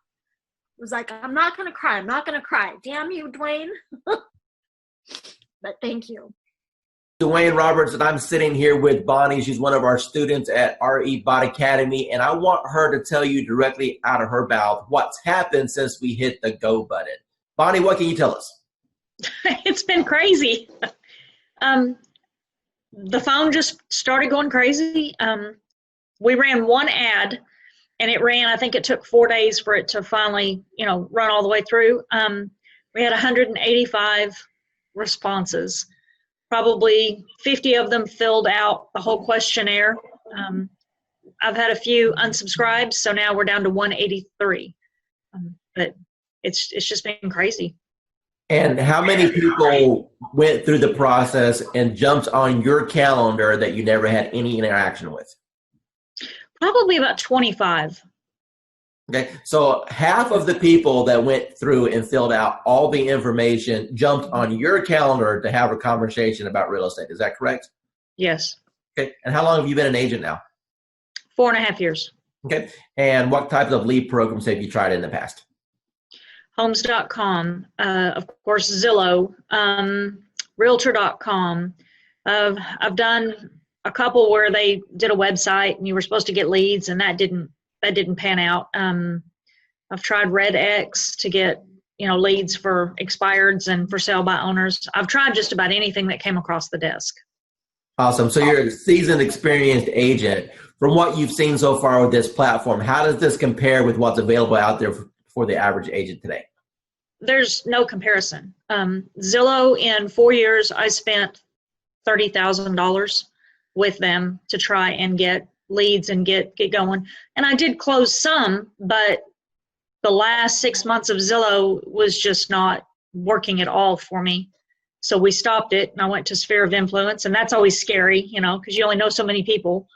It was like, I'm not going to cry. I'm not going to cry. Damn you, Dwayne. But thank you. Dwayne Roberts, and I'm sitting here with Bonnie. She's one of our students at RE Bot Academy, and I want her to tell you directly out of her mouth what's happened since we hit the go button. Bonnie, what can you tell us? It's been crazy. The phone just started going crazy. We ran one ad, and it ran, I think it took 4 days for it to finally, run all the way through. We had 185 responses. Probably 50 of them filled out the whole questionnaire. I've had a few unsubscribed, so now we're down to 183. But it's just been crazy. And how many people went through the process and jumped on your calendar that you never had any interaction with? Probably about 25. Okay, so half of the people that went through and filled out all the information jumped on your calendar to have a conversation about real estate. Is that correct? Yes. Okay, and how long have you been an agent now? 4.5 years. Okay, and what types of lead programs have you tried in the past? Homes.com, of course, Zillow, Realtor.com. I've done a couple where they did a website and you were supposed to get leads, and that didn't pan out. I've tried RedX to get leads for expireds and for sale by owners. I've tried just about anything that came across the desk. Awesome. So you're a seasoned, experienced agent. From what you've seen so far with this platform, how does this compare with what's available out there for the average agent today? There's no comparison. Zillow, in 4 years, I spent $30,000 with them to try and get leads and get going. And I did close some, but the last 6 months of Zillow was just not working at all for me. So we stopped it, and I went to Sphere of Influence, and that's always scary, because you only know so many people.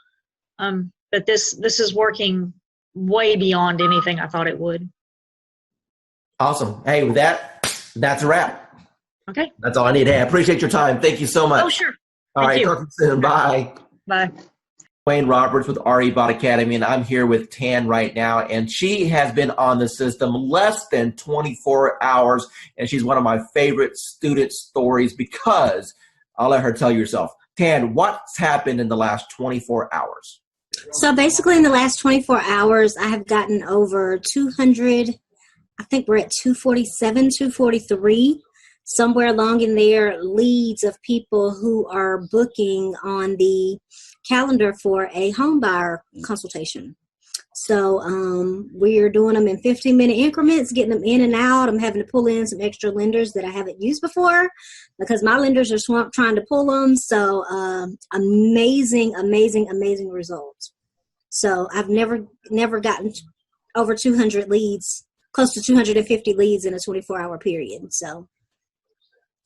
But but this is working way beyond anything I thought it would. Awesome. Hey, with that, that's a wrap. Okay. That's all I need. Hey, I appreciate your time. Thank you so much. Oh, sure. All right. Talk to you soon. Bye. Bye. Wayne Roberts with RE Bot Academy, and I'm here with Tan right now, and she has been on the system less than 24 hours, and she's one of my favorite student stories because I'll let her tell you herself. Tan, what's happened in the last 24 hours? So basically in the last 24 hours, I have gotten over 200, I think we're at 247, 243, somewhere along in there, leads of people who are booking on the calendar for a home buyer consultation. So we are doing them in 15-minute increments, getting them in and out. I'm having to pull in some extra lenders that I haven't used before because my lenders are swamped trying to pull them. So amazing, amazing, amazing results. So I've never gotten over 200 leads, close to 250 leads in a 24-hour period. So.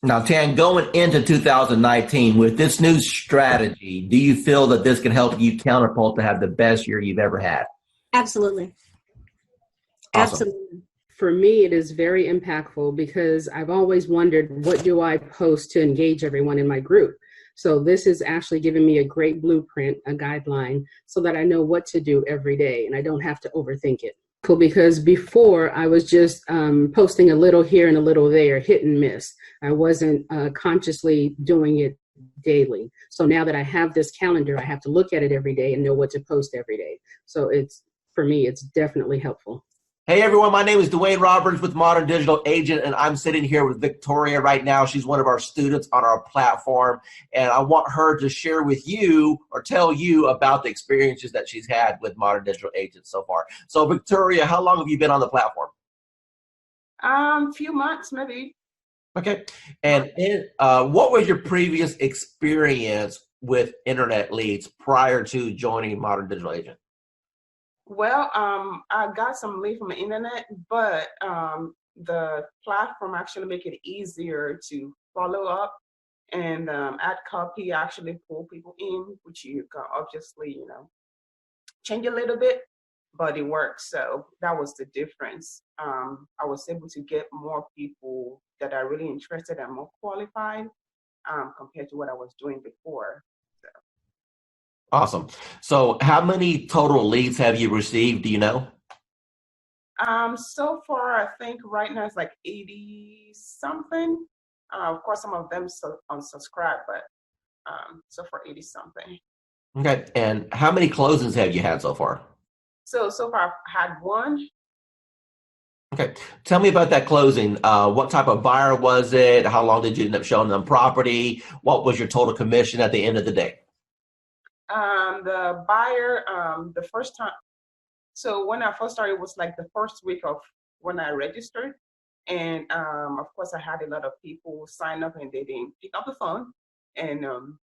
Now, Tan, going into 2019 with this new strategy, do you feel that this can help you counterpult to have the best year you've ever had? Absolutely. Awesome. Absolutely. For me, it is very impactful because I've always wondered, what do I post to engage everyone in my group? So this is actually giving me a great blueprint, a guideline, so that I know what to do every day and I don't have to overthink it. Cool, because before I was just posting a little here and a little there, hit and miss. I wasn't consciously doing it daily. So now that I have this calendar, I have to look at it every day and know what to post every day. So for me, it's definitely helpful. Hey everyone, my name is Dwayne Roberts with Modern Digital Agent, and I'm sitting here with Victoria right now. She's one of our students on our platform, and I want her to share with you or tell you about the experiences that she's had with Modern Digital Agent so far. So Victoria, how long have you been on the platform? Few months, maybe. Okay. And what was your previous experience with internet leads prior to joining Modern Digital Agent? Well, I got some lead from the internet, but the platform actually make it easier to follow up and add copy, actually pull people in, which you can obviously, change a little bit, but it works. So that was the difference. I was able to get more people that are really interested and more qualified compared to what I was doing before. Awesome. So how many total leads have you received? Do you know? So far, I think right now it's like 80 something. Of course, some of them unsubscribe, but so far 80 something. Okay. And how many closings have you had so far? So far I've had one. Okay. Tell me about that closing. What type of buyer was it? How long did you end up showing them property? What was your total commission at the end of the day? The buyer, the first time, so when I first started, it was like the first week of when I registered. And of course, I had a lot of people sign up and they didn't pick up the phone. And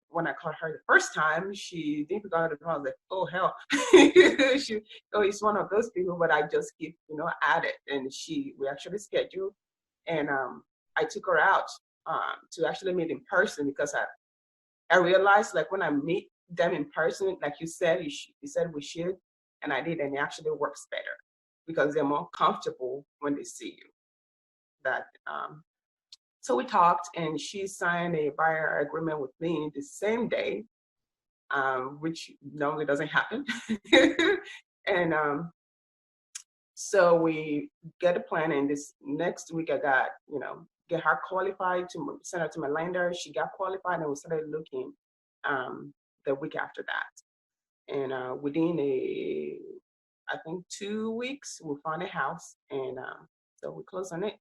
when I called her the first time, she didn't pick up the phone. I was like, oh, hell. It's one of those people, but I just keep, at it. And we actually scheduled. And I took her out to actually meet in person because I realized, like, when I meet them in person, like you said, you said we should, and I did, and it actually works better because they're more comfortable when they see you. So we talked, and she signed a buyer agreement with me the same day, which normally doesn't happen. And so we get a plan, and this next week I got, get her qualified to send her to my lender. She got qualified, and we started looking the week after that. And within I think 2 weeks, we found a house, and so we closed on it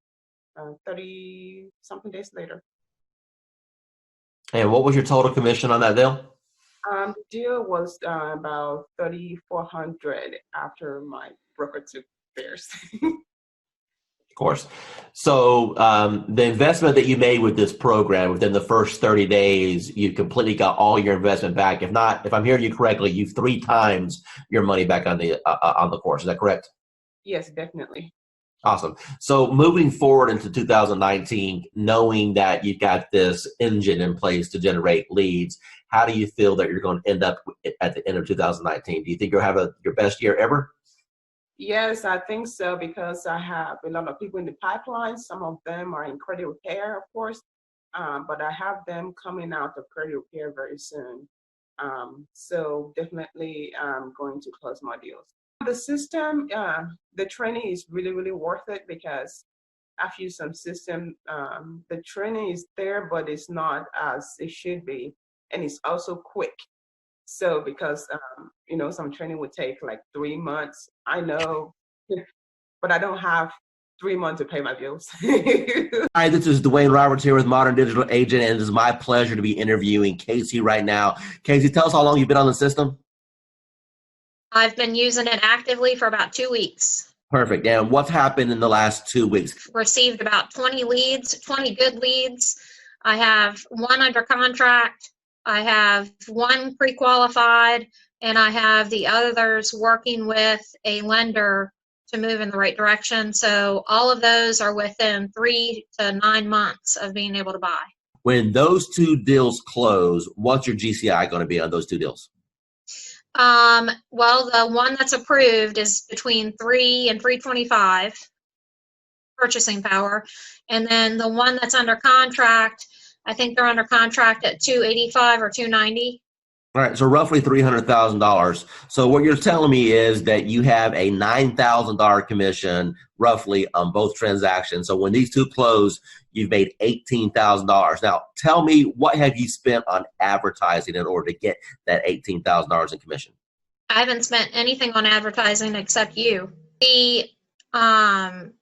30 something days later. And what was your total commission on that deal? The deal was about $3,400 after my broker took theirs. Of course. So the investment that you made with this program within the first 30 days, you completely got all your investment back. If not, if I'm hearing you correctly, you've 3 times your money back on the course. Is that correct? Yes, definitely. Awesome. So moving forward into 2019, knowing that you've got this engine in place to generate leads, how do you feel that you're going to end up at the end of 2019? Do you think you'll have your best year ever? Yes, I think so, because I have a lot of people in the pipeline. Some of them are in credit repair, of course, but I have them coming out of credit repair very soon. So definitely I'm going to close my deals. The system, the training is really, really worth it, because I've used some system. The training is there, but it's not as it should be. And it's also quick. So because, some training would take like 3 months, I know, but I don't have 3 months to pay my bills. Hi, this is Dwayne Roberts here with Modern Digital Agent, and it is my pleasure to be interviewing Casey right now. Casey, tell us how long you've been on the system. I've been using it actively for about 2 weeks. Perfect. And what's happened in the last 2 weeks? Received about 20 leads, 20 good leads. I have one under contract. I have one pre-qualified, and I have the others working with a lender to move in the right direction. So all of those are within 3 to 9 months of being able to buy. When those two deals close, what's your GCI going to be on those two deals? Well, the one that's approved is between 3 and 325 purchasing power. And then the one that's under contract, I think they're under contract at 285 or 290. All right, so roughly $300,000. So what you're telling me is that you have a $9,000 commission roughly on both transactions. So when these two close, you've made $18,000. Now, tell me, what have you spent on advertising in order to get that $18,000 in commission? I haven't spent anything on advertising except you. The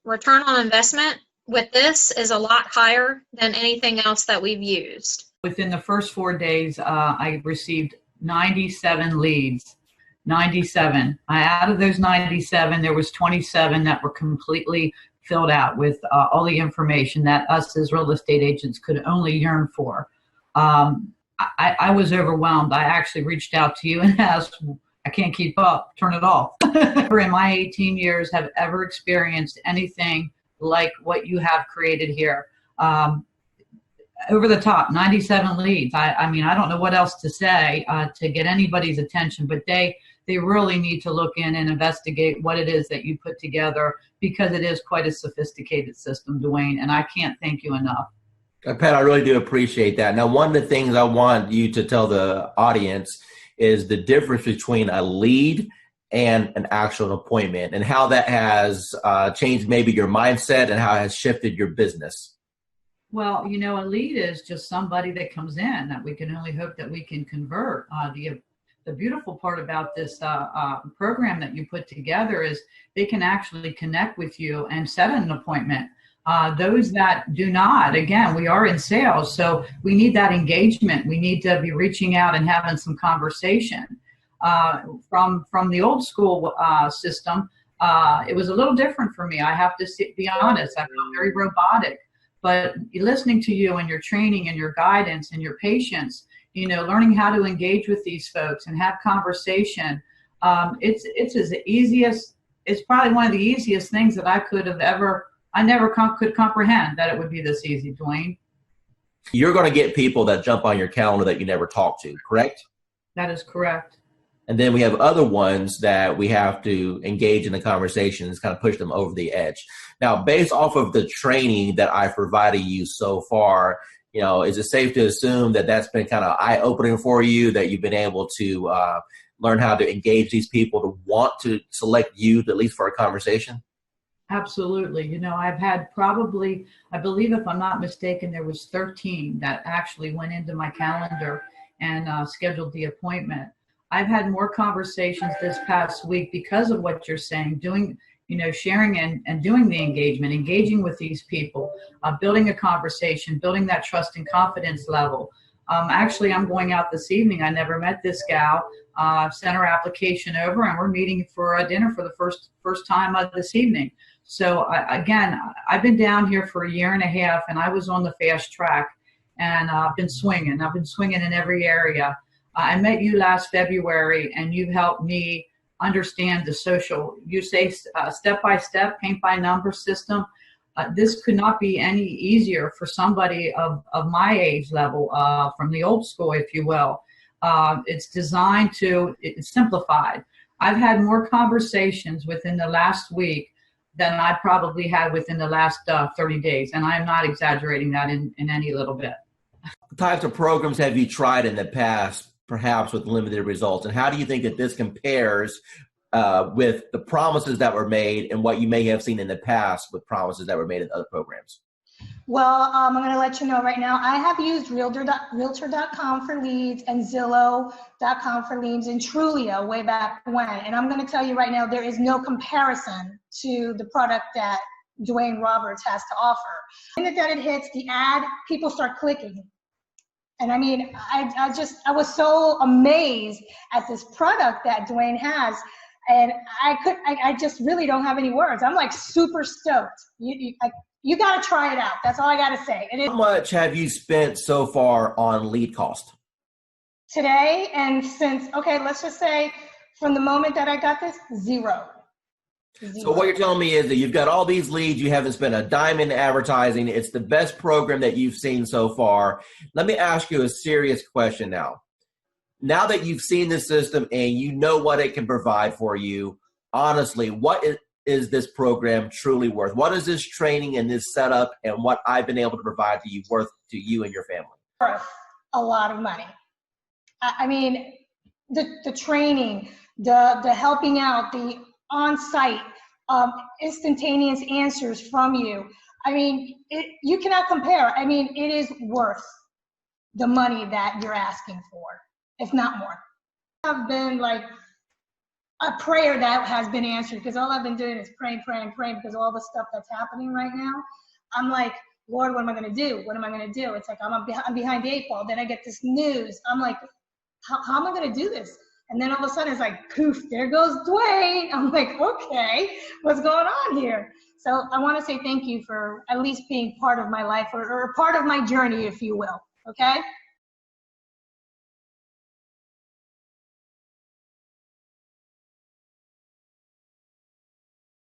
return on investment with this is a lot higher than anything else that we've used. Within the first 4 days, I received 97 leads. 97. Out of those 97, there was 27 that were completely filled out with all the information that us as real estate agents could only yearn for. I was overwhelmed. I actually reached out to you and asked, I can't keep up, turn it off. Never in my 18 years have ever experienced anything like what you have created here. Over the top, 97 leads. I mean, I don't know what else to say to get anybody's attention, but they really need to look in and investigate what it is that you put together, because it is quite a sophisticated system, Dwayne, and I can't thank you enough. Pat, I really do appreciate that. Now, one of the things I want you to tell the audience is the difference between a lead and an actual appointment, and how that has changed maybe your mindset and how it has shifted your business. Well, a lead is just somebody that comes in that we can only hope that we can convert. The beautiful part about this program that you put together is they can actually connect with you and set an appointment. Those that do not, again, we are in sales, so we need that engagement. We need to be reaching out and having some conversation. From the old school system, it was a little different for me. I have to be honest. I felt very robotic. But listening to you and your training and your guidance and your patience, learning how to engage with these folks and have conversation, it's probably one of the easiest things that I could have ever. I never could comprehend that it would be this easy, Dwayne. You're going to get people that jump on your calendar that you never talk to, correct? That is correct. And then we have other ones that we have to engage in the conversation and kind of push them over the edge. Now, based off of the training that I've provided you so far, is it safe to assume that that's been kind of eye-opening for you, that you've been able to learn how to engage these people to want to select you, at least for a conversation? Absolutely. I've had probably, I believe if I'm not mistaken, there was 13 that actually went into my calendar and scheduled the appointment. I've had more conversations this past week because of what you're saying, sharing and doing the engaging with these people, building a conversation, building that trust and confidence level. Actually, I'm going out this evening. I never met this gal. Sent her application over, and we're meeting for a dinner for the first time this evening. So I've been down here for 1.5 years, and I was on the fast track, and I've been swinging. I've been swinging in every area. I met you last February, and you've helped me understand the social, you say step by step, paint by number system. This could not be any easier for somebody of my age level, from the old school, if you will. It's designed to, it's simplified. I've had more conversations within the last week than I probably had within the last 30 days. And I'm not exaggerating that in any little bit. What types of programs have you tried in the past, perhaps with limited results? And how do you think that this compares with the promises that were made and what you may have seen in the past with promises that were made in other programs? Well, I'm going to let you know right now, I have used Realtor.com for leads and Zillow.com for leads and Trulia way back when. And I'm going to tell you right now, there is no comparison to the product that Dwayne Roberts has to offer. The minute that it hits the ad, people start clicking. And I mean, I was so amazed at this product that Dwayne has. And I just really don't have any words. I'm like super stoked. You got to try it out. That's all I got to say. How much have you spent so far on lead cost? Today and since, okay, let's just say from the moment that I got this, zero. So what you're telling me is that you've got all these leads, you haven't spent a dime in advertising. It's the best program that you've seen so far. Let me ask you a serious question now. Now that you've seen the system and you know what it can provide for you, honestly, what is this program truly worth? What is this training and this setup and what I've been able to provide to you worth to you and your family? Worth a lot of money. I mean, the training, the helping out, the on-site instantaneous answers from you. I mean, you cannot compare. I mean, it is worth the money that you're asking for, if not more. I've been like a prayer that has been answered because all I've been doing is praying because of all the stuff that's happening right now. I'm like, Lord, what am I going to do? What am I going to do? It's like I'm behind the 8 ball. Then I get this news. I'm like, how am I going to do this? And then all of a sudden it's like, poof, there goes Dwayne. I'm like, okay, what's going on here? So I want to say thank you for at least being part of my life or part of my journey, if you will. Okay?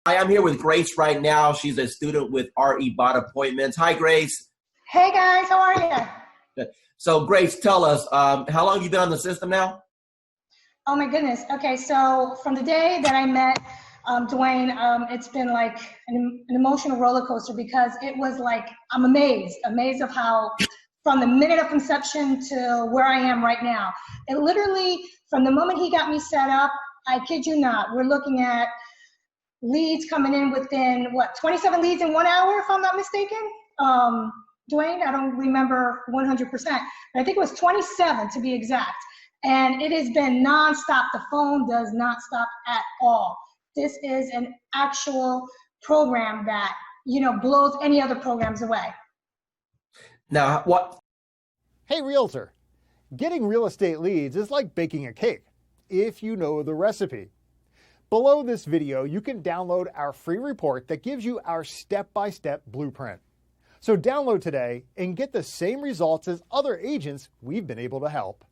Hi, I'm here with Grace right now. She's a student with RE Bot Appointments. Hi, Grace. Hey, guys. How are you? So, Grace, tell us, how long have you been on the system now? Oh, my goodness. Okay, so from the day that I met Dwayne, it's been like an emotional roller coaster because it was like, I'm amazed of how from the minute of conception to where I am right now. It literally, from the moment he got me set up, I kid you not, we're looking at leads coming in within, 27 leads in 1 hour, if I'm not mistaken? Dwayne, I don't remember 100%, but I think it was 27 to be exact. And it has been nonstop. The phone does not stop at all. This is an actual program that, blows any other programs away. Now, what? Hey, Realtor. Getting real estate leads is like baking a cake, if you know the recipe. Below this video, you can download our free report that gives you our step-by-step blueprint. So download today and get the same results as other agents we've been able to help.